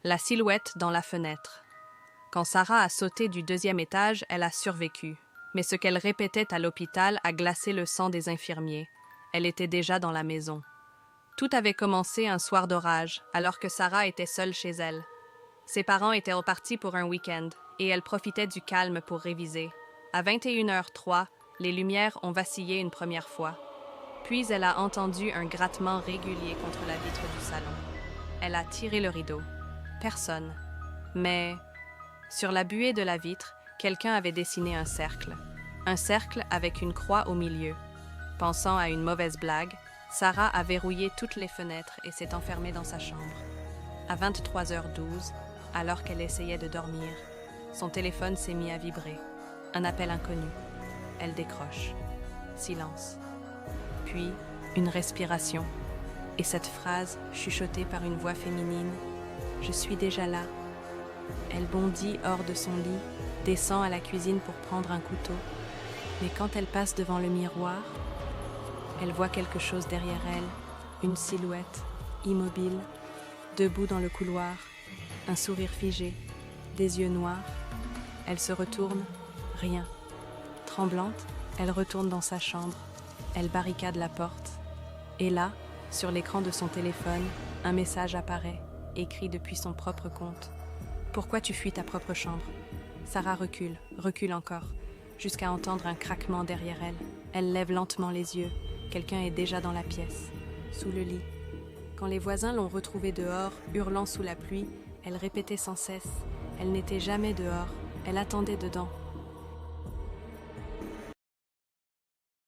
La silhouette dans la fenêtre. Quand Sarah a sauté du 2e étage, elle a survécu. Mais ce qu'elle répétait à l'hôpital a glacé le sang des infirmiers. Elle était déjà dans la maison. Tout avait commencé un soir d'orage, alors que Sarah était seule chez elle. Ses parents étaient repartis pour un week-end, et elle profitait du calme pour réviser. À 21h03, les lumières ont vacillé une première fois. Puis elle a entendu un grattement régulier contre la vitre du salon. Elle a tiré le rideau. Personne. Mais, sur la buée de la vitre, quelqu'un avait dessiné un cercle. Un cercle avec une croix au milieu. Pensant à une mauvaise blague, Sarah a verrouillé toutes les fenêtres et s'est enfermée dans sa chambre. À 23h12, alors qu'elle essayait de dormir, son téléphone s'est mis à vibrer. Un appel inconnu. Elle décroche. Silence. Puis, une respiration. Et cette phrase, chuchotée par une voix féminine, « Je suis déjà là ». Elle bondit hors de son lit, descend à la cuisine pour prendre un couteau. Mais quand elle passe devant le miroir, elle voit quelque chose derrière elle, une silhouette, immobile, debout dans le couloir, un sourire figé, des yeux noirs. Elle se retourne, rien. Tremblante, elle retourne dans sa chambre. Elle barricade la porte. Et là, sur l'écran de son téléphone, un message apparaît, écrit depuis son propre compte. « Pourquoi tu fuis ta propre chambre ?» Sarah recule encore, jusqu'à entendre un craquement derrière elle. Elle lève lentement les yeux. Quelqu'un est déjà dans la pièce, sous le lit. Quand les voisins l'ont retrouvée dehors, hurlant sous la pluie, elle répétait sans cesse. Elle n'était jamais dehors, elle attendait dedans.